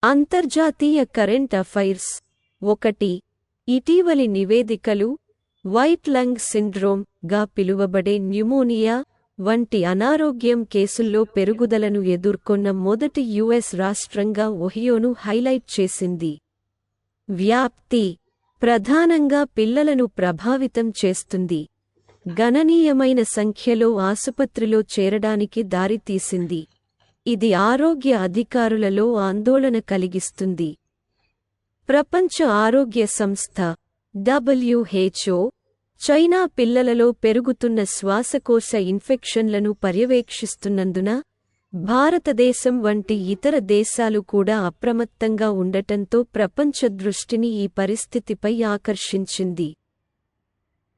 అంతర్జాతీయ current affairs 1. ఇటీవలి నివేదికలు వైట్ లంగ్ సిండ్రోమ్ గా పిలువబడే న్యూమోనియా వంటి అనారోగ్యం కేసుల్లో పెరుగుదలను ఎదుర్కొన్న మొదటి యుఎస్ రాష్ట్రంగా ఒహియోను హైలైట్ చేసింది. వ్యాప్తి ప్రధానంగా పిల్లలను ప్రభావితం చేస్తుంది. గణనీయమైన సంఖ్యలో ఆసుపత్రిలో చేరడానికి దారితీసింది. ఇది ఆరోగ్య అధికారులలో ఆందోళన కలిగిస్తుంది. ప్రపంచ ఆరోగ్య సంస్థ WHO చైనా పిల్లలలో పెరుగుతున్న శ్వాసకోశ ఇన్ఫెక్షన్లను పర్యవేక్షిస్తున్నందున భారతదేశం వంటి ఇతర దేశాలు కూడా అప్రమత్తంగా ఉండటంతో ప్రపంచ దృష్టిని ఈ పరిస్థితిపై ఆకర్షించింది.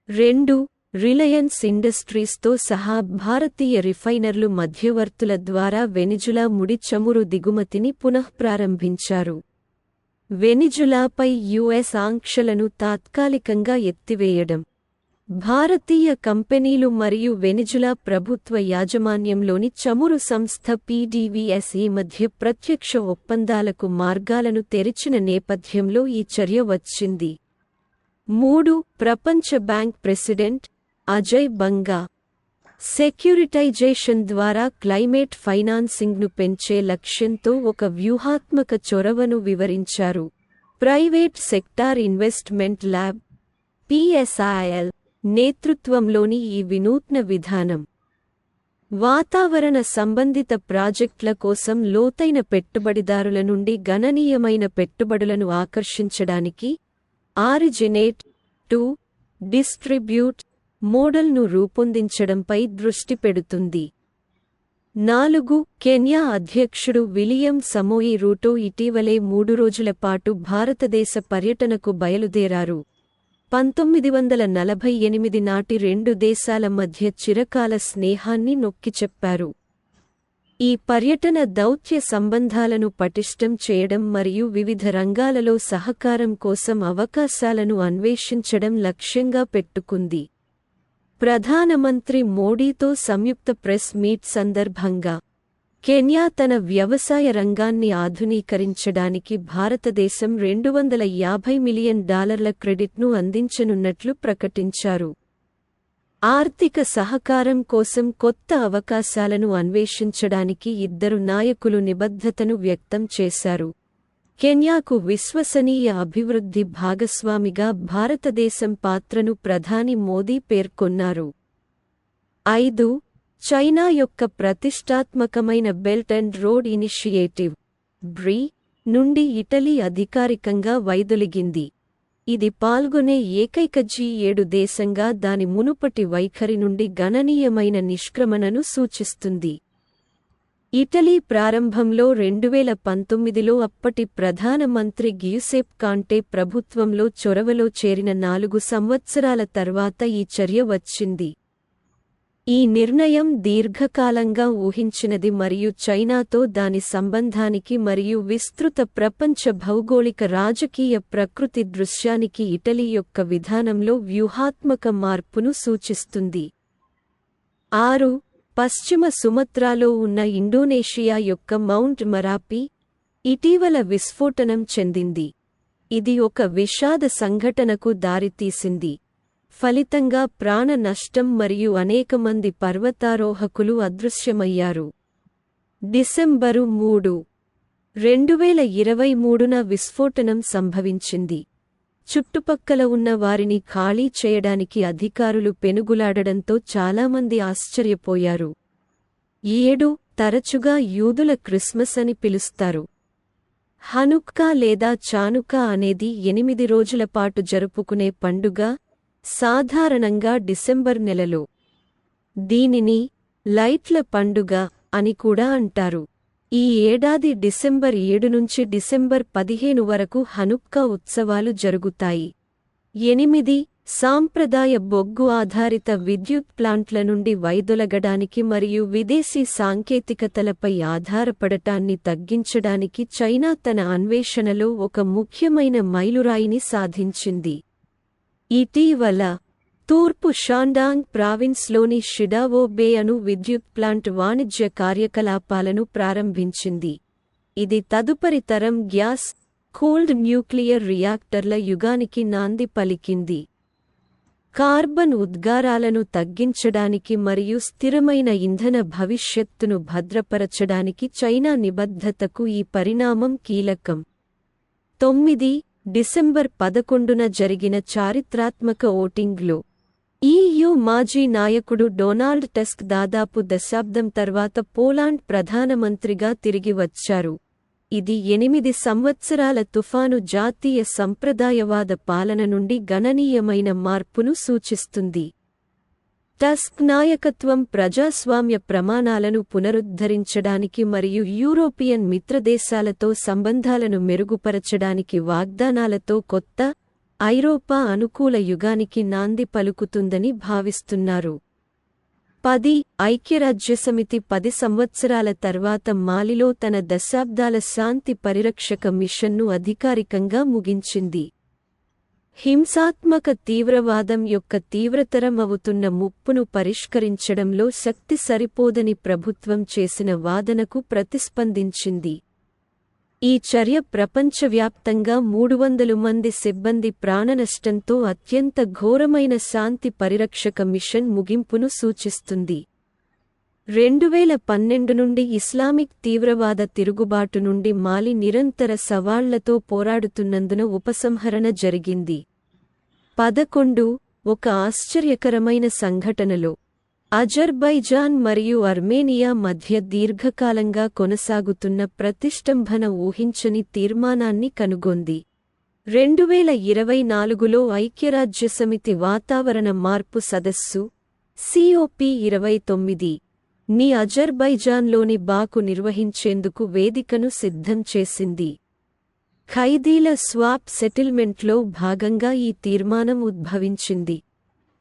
2. రిలయన్స్ ఇండస్ట్రీస్తో సహా భారతీయ రిఫైనర్లు మధ్యవర్తుల ద్వారా వెనిజులా ముడి చమురు దిగుమతిని పునఃప్రారంభించారు. వెనిజులాపై యుఎస్ ఆంక్షలను తాత్కాలికంగా ఎత్తివేయడం, భారతీయ కంపెనీలు మరియు వెనిజులా ప్రభుత్వ యాజమాన్యంలోని చమురు సంస్థ PDVSA మధ్య ప్రత్యక్ష ఒప్పందాలకు మార్గాలను తెరిచిన నేపథ్యంలో ఈ చర్య వచ్చింది. 3. ప్రపంచ బ్యాంక్ ప్రెసిడెంట్ అజయ్ బంగా సెక్యూరిటైజేషన్ ద్వారా క్లైమేట్ ఫైనాన్సింగ్ను పెంచే లక్ష్యంతో ఒక వ్యూహాత్మక చొరవను వివరించారు. Private sector investment lab PSIL నేతృత్వంలోని ఈ వినూత్న విధానం వాతావరణ సంబంధిత ప్రాజెక్టుల కోసం లోతైన పెట్టుబడిదారుల నుండి గణనీయమైన పెట్టుబడులను ఆకర్షించడానికి ఆరిజినేట్ టు డిస్ట్రిబ్యూట్ మోడల్ను రూపొందించడంపై దృష్టి పెడుతుంది. 4. కెన్యా అధ్యక్షుడు విలియం సమోయి రూటో ఇటీవలే 3 రోజుల పాటు భారతదేశ పర్యటనకు బయలుదేరారు. 1948 నాటి రెండు దేశాల మధ్య చిరకాల స్నేహాన్ని నొక్కిచెప్పారు. ఈ పర్యటన దౌత్య సంబంధాలను పటిష్టం చేయడం మరియు వివిధ రంగాలలో సహకారం కోసం అవకాశాలను అన్వేషించడం లక్ష్యంగా పెట్టుకుంది. ప్రధానమంత్రి మోడీతో సంయుక్త ప్రెస్ మీట్ సందర్భంగా కెన్యా తన వ్యవసాయ రంగాన్ని ఆధునీకరించడానికి భారతదేశం $250 మిలియన్ క్రెడిట్ను అందించనున్నట్లు ప్రకటించారు. ఆర్థిక సహకారం కోసం కొత్త అవకాశాలను అన్వేషించడానికి ఇద్దరు నాయకులు నిబద్ధతను వ్యక్తం చేశారు. కెన్యాకు విశ్వసనీయ అభివృద్ధి భాగస్వామిగా భారతదేశం పాత్రను ప్రధాని మోదీ పేర్కొన్నారు. 5. చైనా యొక్క ప్రతిష్టాత్మకమైన belt and road initiative BRI నుండి ఇటలీ అధికారికంగా వైదొలిగింది. ఇది పాల్గొనే ఏకైక G7 దేశంగా దాని మునుపటి వైఖరి నుండి గణనీయమైన నిష్క్రమణను సూచిస్తుంది. ఇటలీ ప్రారంభంలో 2019లో అప్పటి ప్రధానమంత్రి గియుసెప్ కాంటే ప్రభుత్వంలో చొరవలో చేరిన 4 సంవత్సరాల తర్వాత ఈ చర్య వచ్చింది. ఈ నిర్ణయం దీర్ఘకాలంగా ఊహించినది మరియు చైనాతో దాని సంబంధానికి మరియు విస్తృత ప్రపంచ భౌగోళిక రాజకీయ ప్రకృతి దృశ్యానికి ఇటలీ యొక్క విధానంలో వ్యూహాత్మక మార్పును సూచిస్తుంది. 6. పశ్చిమ సుమత్రాలో ఉన్న ఇండోనేషియా యొక్క మౌంట్ మరాపి ఇటీవల విస్ఫోటనం చెందింది. ఇది ఒక విషాద సంఘటనకు దారితీసింది. ఫలితంగా ప్రాణ నష్టం మరియు అనేక మంది పర్వతారోహకులు అదృశ్యమయ్యారు. డిసెంబరు 3, 2023న విస్ఫోటనం సంభవించింది. చుట్టుపక్కల ఉన్న వారిని ఖాళీ చేయడానికి అధికారులు పెనుగులాడడంతో చాలామంది ఆశ్చర్యపోయారు. 7. తరచుగా యూదుల క్రిస్మస్ అని పిలుస్తారు. హనుక్కా లేదా చానుకా అనేది 8 రోజుల పాటు జరుపుకునే పండుగ, సాధారణంగా డిసెంబర్ నెలలో. దీనిని లైట్ల పండుగ అని కూడా అంటారు. ఈ ఏడాది డిసెంబర్ 7 నుంచి డిసెంబర్ 15 వరకు హనుక్కా ఉత్సవాలు జరుగుతాయి. 8. సాంప్రదాయ బొగ్గు ఆధారిత విద్యుత్ ప్లాంట్ల నుండి వైదొలగడానికి మరియు విదేశీ సాంకేతికతలపై ఆధారపడటాన్ని తగ్గించడానికి చైనా తన అన్వేషణలో ఒక ముఖ్యమైన మైలురాయిని సాధించింది. ఇటీవల తూర్పు షాండాంగ్ ప్రావిన్స్లోని షిడావో బే అణు విద్యుత్ ప్లాంట్ వాణిజ్య కార్యకలాపాలను ప్రారంభించింది. ఇది తదుపరి తరం గ్యాస్ కూల్డ్ న్యూక్లియర్ రియాక్టర్ల యుగానికి నాంది పలికింది. కార్బన్ ఉద్గారాలను తగ్గించడానికి మరియు స్థిరమైన ఇంధన భవిష్యత్తును భద్రపరచడానికి చైనా నిబద్ధతకు ఈ పరిణామం కీలకం. 9 డిసెంబర్ 11న జరిగిన చారిత్రాత్మక ఓటింగ్లో EU మాజీ నాయకుడు డొనాల్డ్ టస్క్ దాదాపు దశాబ్దం తర్వాత పోలాండ్ ప్రధానమంత్రిగా తిరిగి వచ్చారు. ఇది 8 సంవత్సరాల తుఫాను జాతీయ సంప్రదాయవాద పాలన నుండి గణనీయమైన మార్పును సూచిస్తుంది. టస్క్ నాయకత్వం ప్రజాస్వామ్య ప్రమాణాలను పునరుద్ధరించడానికి మరియు యూరోపియన్ మిత్రదేశాలతో సంబంధాలను మెరుగుపరచడానికి వాగ్దానాలతో కొత్త, ఐరోపా అనుకూల యుగానికి నాంది పలుకుతుందని భావిస్తున్నారు. 10 ఐక్యరాజ్యసమితి 10 సంవత్సరాల తర్వాత మాలిలో తన దశాబ్దాల శాంతి పరిరక్షక మిషన్ను అధికారికంగా ముగించింది. హింసాత్మక తీవ్రవాదం యొక్క తీవ్రతరం అవుతున్న ముప్పును పరిష్కరించడంలో శక్తి సరిపోదని ప్రభుత్వం చేసిన వాదనకు ప్రతిస్పందించింది. ఈ చర్య ప్రపంచవ్యాప్తంగా 300 మంది సిబ్బంది ప్రాణనష్టంతో అత్యంత ఘోరమైన శాంతి పరిరక్షక మిషన్ ముగింపును సూచిస్తుంది. 2012 నుండి ఇస్లామిక్ తీవ్రవాద తిరుగుబాటు నుండి మాలి నిరంతర సవాళ్లతో పోరాడుతున్నందున ఉపసంహరణ జరిగింది. 11 ఒక ఆశ్చర్యకరమైన సంఘటనలో అజర్బైజాన్ మరియు అర్మేనియా మధ్య దీర్ఘకాలంగా కొనసాగుతున్న ప్రతిష్టంభన ఊహించని తీర్మానాన్ని కనుగొంది. 2024లో ఐక్యరాజ్యసమితి వాతావరణ మార్పు సదస్సు COP29 ని అజర్బైజాన్లోని బాకు నిర్వహించేందుకు వేదికను సిద్ధం చేసింది. ఖైదీల స్వాప్ సెటిల్మెంట్లో భాగంగా ఈ తీర్మానం ఉద్భవించింది.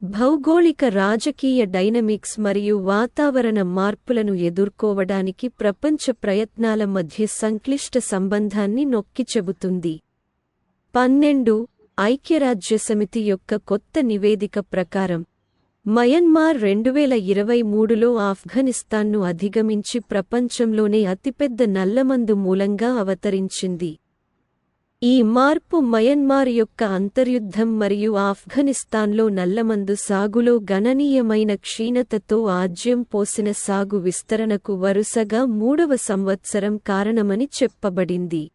భౌగోళిక రాజకీయ డైనమిక్స్ మరియు వాతావరణ మార్పులను ఎదుర్కోవడానికి ప్రపంచ ప్రయత్నాల మధ్య సంక్లిష్ట సంబంధాన్ని నొక్కి చెబుతుంది. 12 ఐక్యరాజ్యసమితి యొక్క కొత్త నివేదిక ప్రకారం మయన్మార్ 2023లో ఆఫ్ఘనిస్తాన్ను అధిగమించి ప్రపంచంలోనే అతిపెద్ద నల్లమందు మూలంగా అవతరించింది. ఈ మార్పు మయన్మార్ యొక్క అంతర్యుద్ధం మరియు ఆఫ్ఘనిస్తాన్లో నల్లమందు సాగులో గణనీయమైన క్షీణతతో ఆజ్యం పోసిన సాగు విస్తరణకు వరుసగా 3వ సంవత్సరం కారణమని చెప్పబడింది.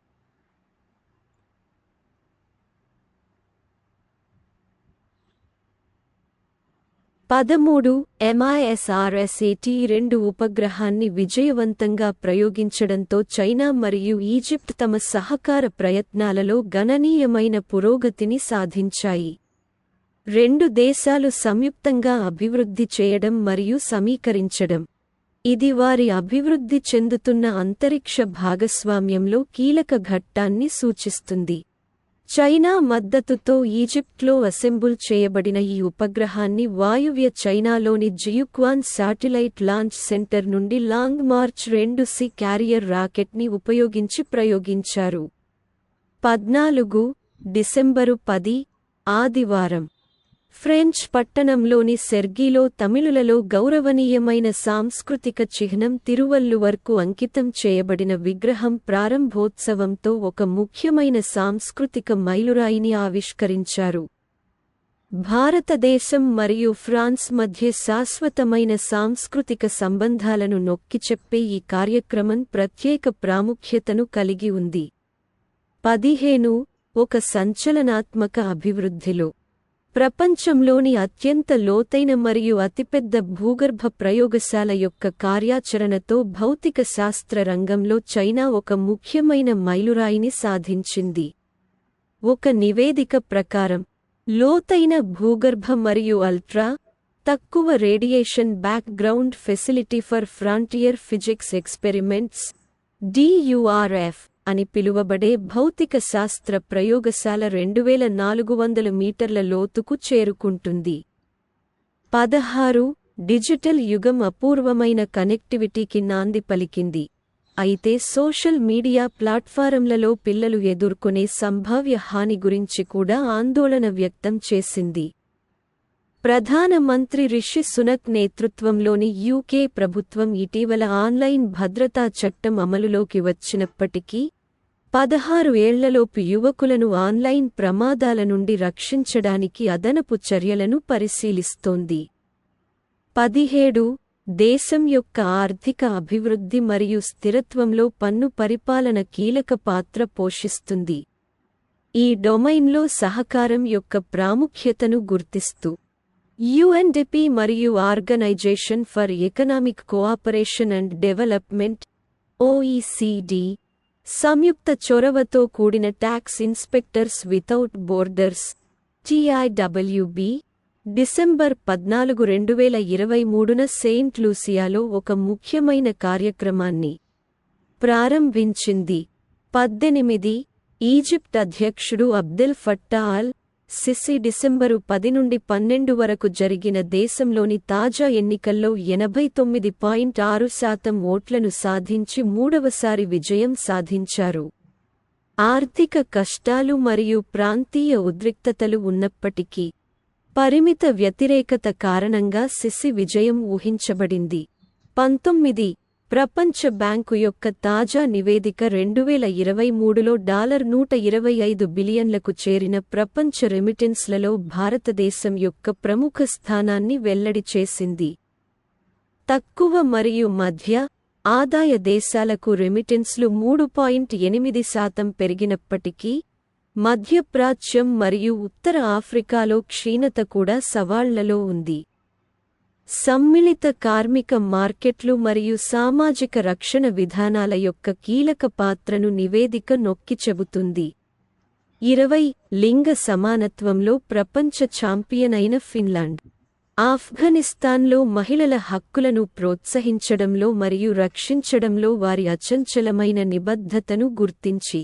MISRSAT-2 ఉపగ్రహాన్ని విజయవంతంగా ప్రయోగించడంతో చైనా మరియు ఈజిప్ట్ తమ సహకార ప్రయత్నాలలో గణనీయమైన పురోగతిని సాధించాయి. 2 దేశాలు సంయుక్తంగా అభివృద్ధి చేయడం మరియు సమీకరించడం, ఇది వారి అభివృద్ధి చెందుతున్న అంతరిక్ష భాగస్వామ్యంలో కీలక ఘట్టాన్ని సూచిస్తుంది. చైనా మద్దతుతో ఈజిప్ట్లో అసెంబుల్ చేయబడిన ఈ ఉపగ్రహాన్ని వాయువ్య చైనాలోని జియుక్వాన్ శాటిలైట్ లాంచ్ సెంటర్ నుండి లాంగ్ మార్చ్ 2C క్యారియర్ రాకెట్ని ఉపయోగించి ప్రయోగించారు. 14 డిసెంబరు 10 ఆదివారం ఫ్రెంచ్ పట్టణంలోని సెర్గీలో తమిళులలో గౌరవనీయమైన సాంస్కృతిక చిహ్నం తిరువల్లువర్కు అంకితం చేయబడిన విగ్రహం ప్రారంభోత్సవంతో ఒక ముఖ్యమైన సాంస్కృతిక మైలురాయిని ఆవిష్కరించారు. భారతదేశం మరియు ఫ్రాన్స్ మధ్య శాశ్వతమైన సాంస్కృతిక సంబంధాలను నొక్కిచెప్పే ఈ కార్యక్రమం ప్రత్యేక ప్రాముఖ్యతను కలిగి ఉంది. 15 ఒక సంచలనాత్మక అభివృద్ధిలో ప్రపంచంలోని అత్యంత లోతైన మరియు అతిపెద్ద భూగర్భ ప్రయోగశాల యొక్క కార్యాచరణతో భౌతిక శాస్త్ర రంగంలో చైనా ఒక ముఖ్యమైన మైలురాయిని సాధించింది. ఒక నివేదిక ప్రకారం లోతైన భూగర్భ మరియు అల్ట్రా తక్కువ radiation back ground facility for frontier physics experiments DURF అని పిలువబడే భౌతిక శాస్త్ర ప్రయోగశాల 2400 మీటర్ల లోతుకు చేరుకుంటుంది. 16 డిజిటల్ యుగం అపూర్వమైన కనెక్టివిటీకి నాంది పలికింది. అయితే సోషల్ మీడియా ప్లాట్ఫారంలలో పిల్లలు ఎదుర్కొనే సంభావ్య హాని గురించి కూడా ఆందోళన వ్యక్తం చేసింది. ప్రధానమంత్రి రిషి సునక్ నేతృత్వంలోని యూకే ప్రభుత్వం ఇటీవల ఆన్లైన్ భద్రతా చట్టం అమలులోకి వచ్చినప్పటికీ 16 ఏళ్లలోపు యువకులను ఆన్లైన్ ప్రమాదాల నుండి రక్షించడానికి అదనపు చర్యలను పరిశీలిస్తోంది. 17 దేశం యొక్క ఆర్థిక అభివృద్ధి మరియు స్థిరత్వంలో పన్ను పరిపాలన కీలక పాత్ర పోషిస్తుంది. ఈ డొమైన్లో సహకారం యొక్క ప్రాముఖ్యతను గుర్తిస్తూ UNDP మరియు organisation for economic cooperation and development OECD సంయుక్త చొరవతో కూడిన tax inspectors without borders TIWB December 14, 2023న సెయింట్ లూసియాలో ఒక ముఖ్యమైన కార్యక్రమాన్ని ప్రారంభించింది. 18 ఈజిప్ట్ అధ్యక్షుడు Abdel Fattah al Sisi December 10 నుండి 12 వరకు జరిగిన దేశంలోని తాజా ఎన్నికల్లో 89.6% ఓట్లను సాధించి మూడవసారి విజయం సాధించారు. ఆర్థిక కష్టాలు మరియు ప్రాంతీయ ఉద్రిక్తతలు ఉన్నప్పటికీ పరిమిత వ్యతిరేకత కారణంగా సిసి విజయం ఊహించబడింది. 19 ప్రపంచ బ్యాంకు యొక్క తాజా నివేదిక 2023లో $125 బిలియన్లకు చేరిన ప్రపంచ రెమిటెన్స్లలో భారతదేశం యొక్క ప్రముఖ స్థానాన్ని వెల్లడి చేసింది. తక్కువ మరియు మధ్య ఆదాయ దేశాలకు రెమిటెన్స్లు 3.8% పెరిగినప్పటికీ మధ్యప్రాచ్యం మరియు ఉత్తర ఆఫ్రికాలో క్షీణత కూడా సవాళ్లలో ఉంది. సమ్మిళిత కార్మిక మార్కెట్లు మరియు సామాజిక రక్షణ విధానాల యొక్క కీలక పాత్రను నివేదిక నొక్కి చెబుతుంది. 20 లింగ సమానత్వంలో ప్రపంచ ఛాంపియన్ అయిన ఫిన్లాండ్ ఆఫ్ఘనిస్తాన్లో మహిళల హక్కులను ప్రోత్సహించడంలో మరియు రక్షించడంలో వారి అచంచలమైన నిబద్ధతను గుర్తించి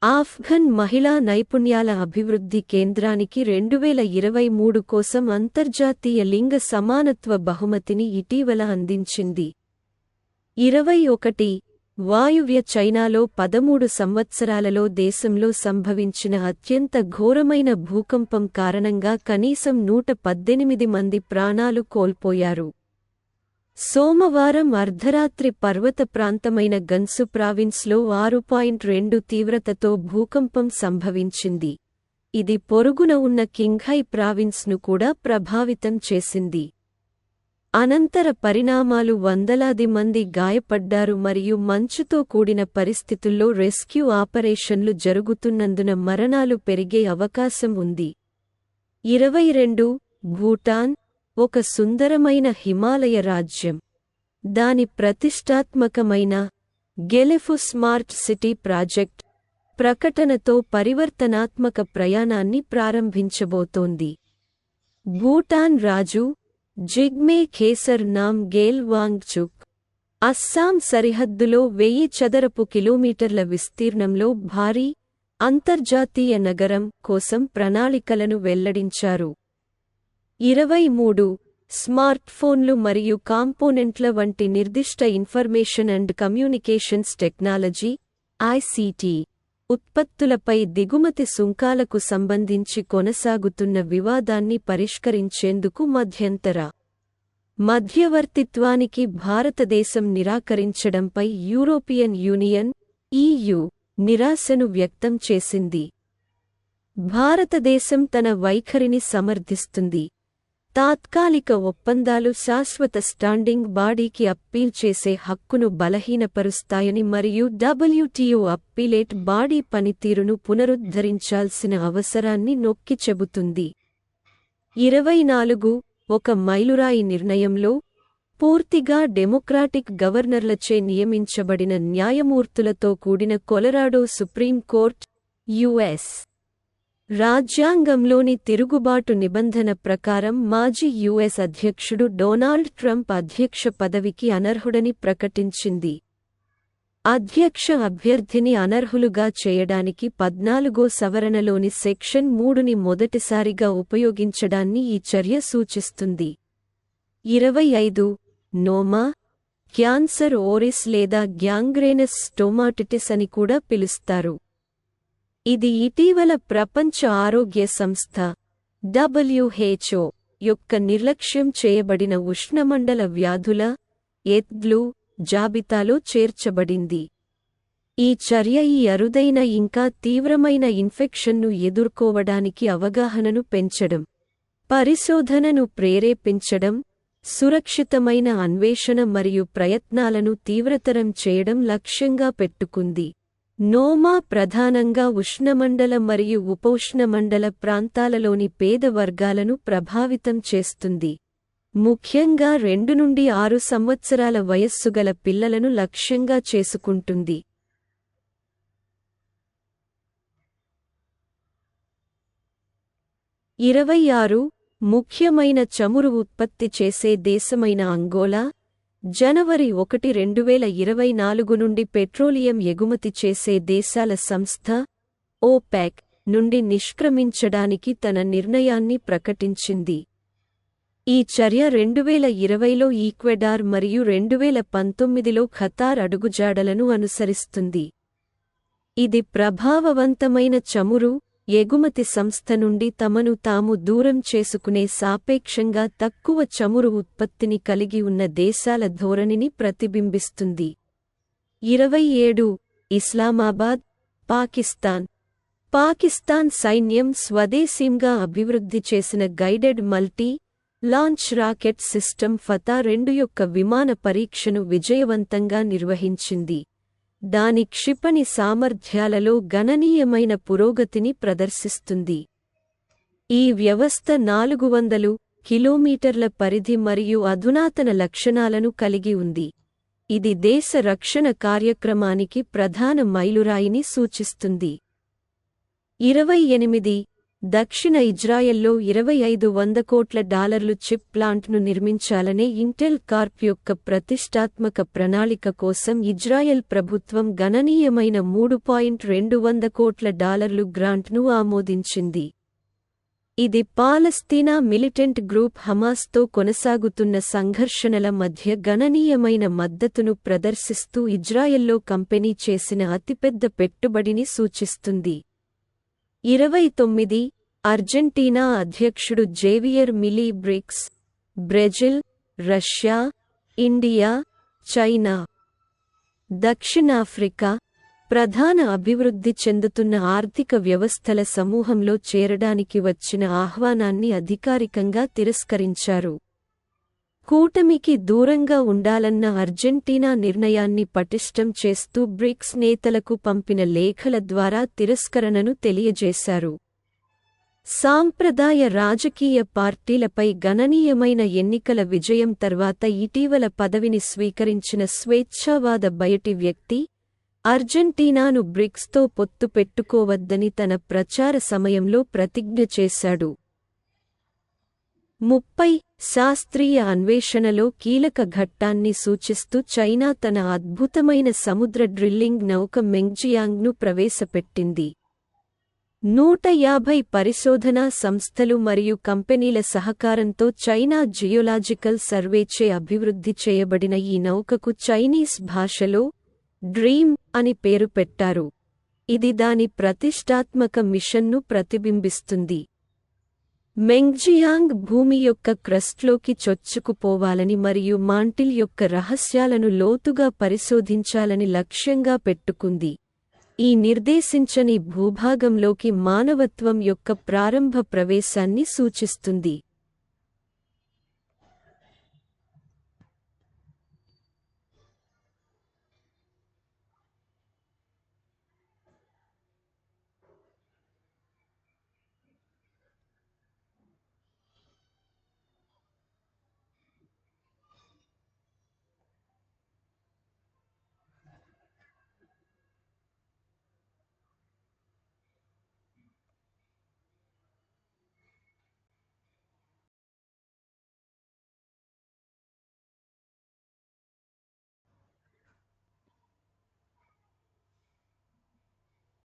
ఆఫ్ఘన్ మహిళా నైపుణ్యాల అభివృద్ధి కేంద్రానికి 2023 కోసం అంతర్జాతీయ లింగ సమానత్వ బహుమతిని ఇటీవల అందించింది. 21 వాయువ్య చైనాలో 13 సంవత్సరాలలో దేశంలో సంభవించిన అత్యంత ఘోరమైన భూకంపం కారణంగా కనీసం 118 మంది ప్రాణాలు కోల్పోయారు. సోమవారం అర్ధరాత్రి పర్వత ప్రాంతమైన గన్సు ప్రావిన్స్లో 6.2 తీవ్రతతో భూకంపం సంభవించింది. ఇది పొరుగున ఉన్న కింఘై ప్రావిన్స్ను కూడా ప్రభావితం చేసింది. అనంతర పరిణామాలు వందలాది మంది గాయపడ్డారు మరియు మంచుతో కూడిన పరిస్థితుల్లో రెస్క్యూ ఆపరేషన్లు జరుగుతున్నందున మరణాలు పెరిగే అవకాశం ఉంది. 22 భూటాన్ ఒక సుందరమైన హిమాలయ రాజ్యం. దాని ప్రతిష్టాత్మకమైన గెలెఫు స్మార్ట్ సిటీ ప్రాజెక్ట్ ప్రకటనతో పరివర్తనాత్మక ప్రయాణాన్ని ప్రారంభించబోతోంది. భూటాన్ రాజు జిగ్మే ఖేసర్ నామ్ గేల్ వాంగ్చుక్ అస్సాం సరిహద్దులో 1000 చదరపు కిలోమీటర్ల విస్తీర్ణంలో భారీ అంతర్జాతీయ నగరం కోసం ప్రణాళికలను వెల్లడించారు. 23 స్మార్ట్ఫోన్లు మరియు కాంపోనెంట్ల వంటి నిర్దిష్ట information and communications technology ICT ఉత్పత్తులపై దిగుమతి సుంకాలకు సంబంధించి కొనసాగుతున్న వివాదాన్ని పరిష్కరించేందుకు మధ్యవర్తిత్వానికి భారతదేశం నిరాకరించడంపై యూరోపియన్ యూనియన్ EU నిరాశను వ్యక్తం చేసింది. భారతదేశం తన వైఖరిని సమర్థిస్తుంది. తాత్కాలిక ఒప్పందాలు శాశ్వత స్టాండింగ్ బాడీకి అప్పీల్ చేసే హక్కును బలహీనపరుస్తాయని మరియు WTO అప్పీలేట్ బాడీ పనితీరును పునరుద్ధరించాల్సిన అవసరాన్ని నొక్కి చెబుతుంది. 24 ఒక మైలురాయి నిర్ణయంలో పూర్తిగా డెమోక్రాటిక్ గవర్నర్లచే నియమించబడిన న్యాయమూర్తులతో కూడిన కొలరాడో సుప్రీంకోర్టు US రాజ్యాంగంలోని తిరుగుబాటు నిబంధన ప్రకారం మాజీ US అధ్యక్షుడు డొనాల్డ్ ట్రంప్ అధ్యక్ష పదవికి అనర్హుడని ప్రకటించింది. అధ్యక్ష అభ్యర్థిని అనర్హులుగా చేయడానికి 14వ సవరణలోని సెక్షన్ 3ని మొదటిసారిగా ఉపయోగించడాన్ని ఈ చర్య సూచిస్తుంది. 25 నోమా క్యాన్సర్ ఓరిస్ లేదా గ్యాంగ్రేనస్ స్టోమాటిటిస్ అని కూడా పిలుస్తారు. ఇది ఇటీవల ప్రపంచ ఆరోగ్య సంస్థ WHO యొక్క నిర్లక్ష్యం చేయబడిన ఉష్ణమండల వ్యాధుల ఎత్గ్లు జాబితాలో చేర్చబడింది. ఈ చర్య ఈ అరుదైన ఇంకా తీవ్రమైన ఇన్ఫెక్షన్ను ఎదుర్కోవడానికి అవగాహనను పెంచడం, పరిశోధనను ప్రేరేపించడం, సురక్షితమైన అన్వేషణ మరియు ప్రయత్నాలను తీవ్రతరం చేయడం లక్ష్యంగా పెట్టుకుంది. నోమా ప్రధానంగా ఉష్ణమండల మరియు ఉపోష్ణమండల ప్రాంతాలలోని పేద వర్గాలను ప్రభావితం చేస్తుంది, ముఖ్యంగా 2 నుండి 6 సంవత్సరాల వయస్సుగల పిల్లలను లక్ష్యంగా చేసుకుంటుంది. 26 ముఖ్యమైన చమురు ఉత్పత్తి చేసే దేశమైన అంగోలా, జనవరి 1, 2024 నుండి పెట్రోలియం ఎగుమతి చేసే దేశాల సంస్థ ఓపెక్ నుండి నిష్క్రమించడానికి తన నిర్ణయాన్ని ప్రకటించింది. ఈ చర్య 2020లో ఈక్వెడార్ మరియు 2019లో ఖతార్ అడుగుజాడలను అనుసరిస్తుంది. ఇది ప్రభావవంతమైన చమురు ఎగుమతి సంస్థ నుండి తమను తాము దూరం చేసుకునే సాపేక్షంగా తక్కువ చమురు ఉత్పత్తిని కలిగి ఉన్న దేశాల ధోరణిని ప్రతిబింబిస్తుంది. 27 ఇస్లామాబాద్, పాకిస్తాన్. పాకిస్తాన్ సైన్యం స్వదేశీంగా అభివృద్ధి చేసిన guided multi launch rocket system Fatah 2 యొక్క విమాన పరీక్షను విజయవంతంగా నిర్వహించింది. దాని క్షిపణి సామర్థ్యాలలో గణనీయమైన పురోగతిని ప్రదర్శిస్తుంది. ఈ వ్యవస్థ 400 కిలోమీటర్ల పరిధి మరియు అధునాతన లక్షణాలను కలిగి ఉంది. ఇది దేశ రక్షణ కార్యక్రమానికి ప్రధాన మైలురాయిని సూచిస్తుంది. 28 దక్షిణ ఇజ్రాయెల్లో $2,500 కోట్ల చిప్ ప్లాంట్ను నిర్మించాలనే ఇంటెల్ కార్ప్ యొక్క ప్రతిష్టాత్మక ప్రణాళిక కోసం ఇజ్రాయెల్ ప్రభుత్వం గణనీయమైన $3.2 కోట్ల గ్రాంట్ను ఆమోదించింది. ఇది పాలస్తీనా మిలిటెంట్ గ్రూప్ హమాస్తో కొనసాగుతున్న సంఘర్షణల మధ్య గణనీయమైన మద్దతును ప్రదర్శిస్తూ ఇజ్రాయెల్లో కంపెనీ చేసిన అతిపెద్ద పెట్టుబడిని సూచిస్తుంది. 29 అర్జెంటీనా అధ్యక్షుడు Javier Milei BRICS, Brazil, Russia, India, China, దక్షిణాఫ్రికా ప్రధాన అభివృద్ధి చెందుతున్న ఆర్థిక వ్యవస్థల సమూహంలో చేరడానికి వచ్చిన ఆహ్వానాన్ని అధికారికంగా తిరస్కరించారు. కూటమికి దూరంగా ఉండాలన్న అర్జెంటీనా నిర్ణయాన్ని పటిష్టం చేస్తూ బ్రిక్స్ నేతలకు పంపిన లేఖల ద్వారా తిరస్కరణను తెలియజేశారు. సాంప్రదాయ రాజకీయ పార్టీలపై గణనీయమైన ఎన్నికల విజయం తర్వాత ఇటీవల పదవిని స్వీకరించిన స్వేచ్ఛావాద బయటి వ్యక్తి, అర్జెంటీనాను బ్రిక్స్తో పొత్తు పెట్టుకోవద్దని తన ప్రచార సమయంలో ప్రతిజ్ఞ చేశాడు. 30 శాస్త్రీయ అన్వేషణలో కీలక ఘట్టాన్ని సూచిస్తూ చైనా తన అద్భుతమైన సముద్ర డ్రిల్లింగ్ నౌక మెంగ్జియాంగ్ను ప్రవేశపెట్టింది. 150 పరిశోధనా సంస్థలు మరియు కంపెనీల సహకారంతో చైనా జియోలాజికల్ సర్వేచే అభివృద్ధి చేయబడిన ఈ నౌకకు చైనీస్ భాషలో డ్రీమ్ అని పేరు పెట్టారు. ఇది దాని ప్రతిష్టాత్మక మిషన్ను ప్రతిబింబిస్తుంది. మెంగ్జియాంగ్ భూమి యొక్క క్రస్ట్లోకి చొచ్చుకుపోవాలని మరియు మాంటిల్ యొక్క రహస్యాలను లోతుగా పరిశోధించాలని లక్ష్యంగా పెట్టుకుంది. ఈ నిర్దేశించని భూభాగంలోకి మానవత్వం యొక్క ప్రారంభ ప్రవేశాన్ని సూచిస్తుంది.